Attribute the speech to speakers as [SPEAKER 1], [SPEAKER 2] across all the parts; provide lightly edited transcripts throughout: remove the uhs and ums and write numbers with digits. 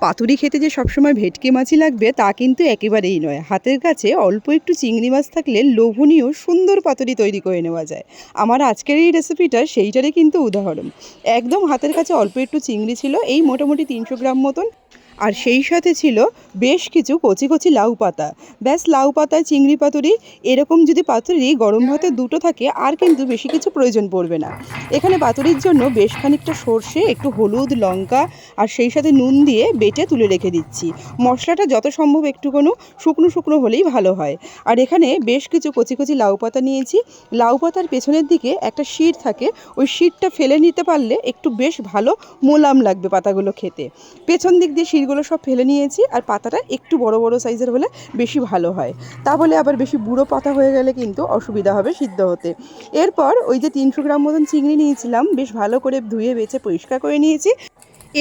[SPEAKER 1] পাতুরি খেতে যে সবসময় ভেটকি মাছই লাগবে তা কিন্তু একেবারেই নয়। হাতের কাছে অল্প একটু চিংড়ি মাছ থাকলে লোভনীয় সুন্দর পাতুরি তৈরি করে নেওয়া যায়। আমার আজকের এই রেসিপিটা সেইটারই কিন্তু উদাহরণ। একদম হাতের কাছে অল্প একটু চিংড়ি ছিল, এই মোটামুটি 300 গ্রাম মতন। আর সেই সাথে ছিল বেশ কিছু কচি কচি লাউ পাতা। ব্যাস, লাউ পাতায় চিংড়ি পাতুরি, এরকম যদি পাতুরি গরম ভাতে দুটো থাকে আর কিন্তু বেশি কিছু প্রয়োজন পড়বে না। এখানে পাতুরির জন্য বেশ খানিকটা সর্ষে, একটু হলুদ, লঙ্কা আর সেই সাথে নুন দিয়ে বেটে তুলে রেখে দিচ্ছি। মশলাটা যত সম্ভব একটুখানি শুকনো শুকনো হলেই ভালো হয়। আর এখানে বেশ কিছু কচি কচি লাউ পাতা নিয়েছি। লাউ পাতার পেছনের দিকে একটা শির থাকে, ওই শিরটা ফেলে নিতে পারলে একটু বেশ ভালো মোলাম লাগবে পাতাগুলো খেতে। পেছন দিক দিয়ে শিরগুলো সব ফেলে নিয়েছি। আর পাতাটা একটু বড় বড় সাইজের হলে বেশি ভালো হয়, তা বলে আবার বেশি বুড়ো পাতা হয়ে গেলে কিন্তু অসুবিধা হবে সিদ্ধ হতে। এরপর ওই যে 300 গ্রাম মতন চিংড়ি নিয়েছিলাম, বেশ ভালো করে ধুয়ে বেছে পরিষ্কার করে নিয়েছি।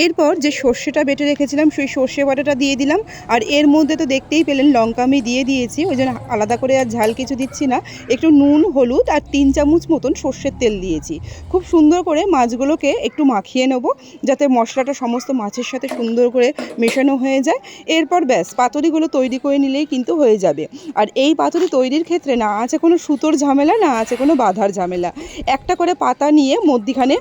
[SPEAKER 1] এরপর যে সর্ষেটা বেটে রেখেছিলাম সেই সর্ষে বাটাটা দিয়ে দিলাম। আর এর মধ্যে তো দেখতেই পেলেন লঙ্কা আমি দিয়ে দিয়েছি, ওই জন্য আলাদা করে আর ঝাল কিছু দিচ্ছি না। একটু নুন, হলুদ আর 3 চামচ মতন সর্ষের তেল দিয়েছি। খুব সুন্দর করে মাছগুলোকে একটু মাখিয়ে নেব, যাতে মশলাটা সমস্ত মাছের সাথে সুন্দর করে মেশানো হয়ে যায়। এরপর ব্যাস, পাতুরিগুলো তৈরি করে নিলেই কিন্তু হয়ে যাবে। আর এই পাতুরি তৈরির ক্ষেত্রে না আছে কোনো সুতোর ঝামেলা, না আছে কোনো বাঁধার ঝামেলা। একটা করে পাতা নিয়ে মধ্যিখানে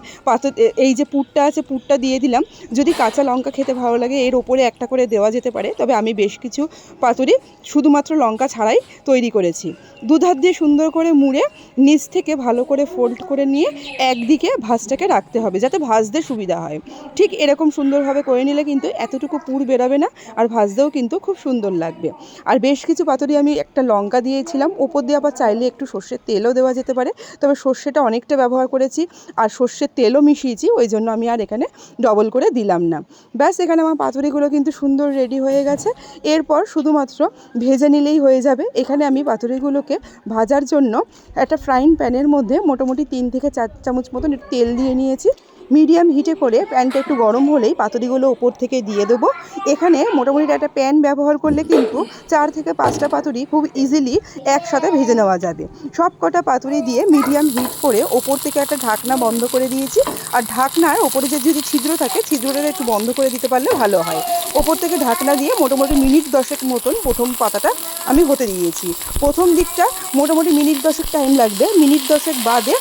[SPEAKER 1] এই যে পুরটা আছে, পুরটা দিয়ে দিলাম। যদি কাঁচা লঙ্কা খেতে ভালো লাগে এর ওপরে একটা করে দেওয়া যেতে পারে, তবে আমি বেশ কিছু পাতুরি শুধুমাত্র লঙ্কা ছাড়াই তৈরি করেছি। দুধার দিয়ে সুন্দর করে মুড়ে নিচ থেকে ভালো করে ফোল্ড করে নিয়ে একদিকে ভাঁজটাকে রাখতে হবে, যাতে ভাজতে সুবিধা হয়। ঠিক এরকম সুন্দরভাবে করে নিলে কিন্তু এতটুকু পুর বেরাবে না, আর ভাজতেও কিন্তু খুব সুন্দর লাগবে। আর বেশ কিছু পাতুরি আমি একটা লঙ্কা দিয়েছিলাম, ওপর দিয়ে আবার চাইলে একটু সর্ষের তেলও দেওয়া যেতে পারে, তবে সর্ষেটা অনেকটা ব্যবহার করেছি আর সর্ষের তেলও মিশিয়েছি, ওই জন্য আমি আর এখানে ডবল করে দিলাম না। ব্যাস, এখানে আমার পাতুরিগুলো কিন্তু সুন্দর রেডি হয়ে গেছে। এরপর শুধুমাত্র ভেজে নিলেই হয়ে যাবে। এখানে আমি পাতুরিগুলোকে ভাজার জন্য একটা ফ্রাইং প্যানের মধ্যে মোটামুটি 3 থেকে 4 চামচ মতন তেল দিয়ে নিয়েছি। মিডিয়াম হিটে করে প্যানটা একটু গরম হলেই পাতুরিগুলো ওপর থেকে দিয়ে দেবো। এখানে মোটামুটি একটা প্যান ব্যবহার করলে কিন্তু 4 থেকে 5টা পাতুরি খুব ইজিলি একসাথে ভেজে নেওয়া যাবে। সব কটা পাতুরি দিয়ে মিডিয়াম হিট করে ওপর থেকে একটা ঢাকনা বন্ধ করে দিয়েছি। আর ঢাকনার ওপরে যে যদি ছিদ্র থাকে, ছিদ্রটা একটু বন্ধ করে দিতে পারলে ভালো হয়। ওপর থেকে ঢাকনা দিয়ে মোটামুটি মিনিট 10 মতন প্রথম পাতাটা আমি হতে দিয়েছি। প্রথম দিকটা মোটামুটি মিনিট 10 টাইম লাগবে। মিনিট 10 বাদে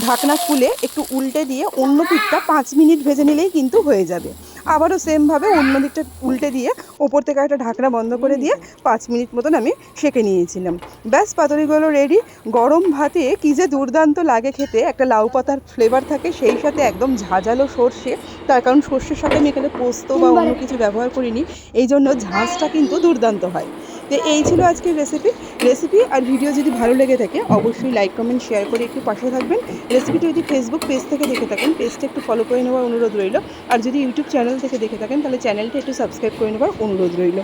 [SPEAKER 1] ঢাকনা খুলে একটু উল্টে দিয়ে অন্য পিঠটা 5 মিনিট ভেজে নিলেই কিন্তু হয়ে যাবে। আবারও সেমভাবে অন্য দিকটা উল্টে দিয়ে ওপর থেকে একটা ঢাকনা বন্ধ করে দিয়ে 5 মিনিট মতন আমি সেঁকে নিয়েছিলাম। ব্যাস, পাতুরিগুলো রেডি। গরম ভাতে কী যে দুর্দান্ত লাগে খেতে, একটা লাউ পাতার ফ্লেভার থাকে, সেই সাথে একদম ঝাঁঝালো সর্ষে। তার কারণ সর্ষের সাথে আমি এখানে পোস্ত বা অন্য কিছু ব্যবহার করিনি, এই জন্য ঝাঁঝটা কিন্তু দুর্দান্ত হয়। তো এই ছিল আজকের রেসিপি। আর ভিডিও যদি ভালো লেগে থাকে অবশ্যই লাইক, কমেন্ট, শেয়ার করে একটু পাশে থাকবেন। রেসিপিটি যদি ফেসবুক পেজ থেকে দেখে থাকেন, পেজটা একটু ফলো করে নেওয়ার অনুরোধ রইল। আর যদি ইউটিউব চ্যানেল থেকে দেখে থাকেন তাহলে চ্যানেলটা একটু সাবস্ক্রাইব করে নেওয়ার অনুরোধ রইল।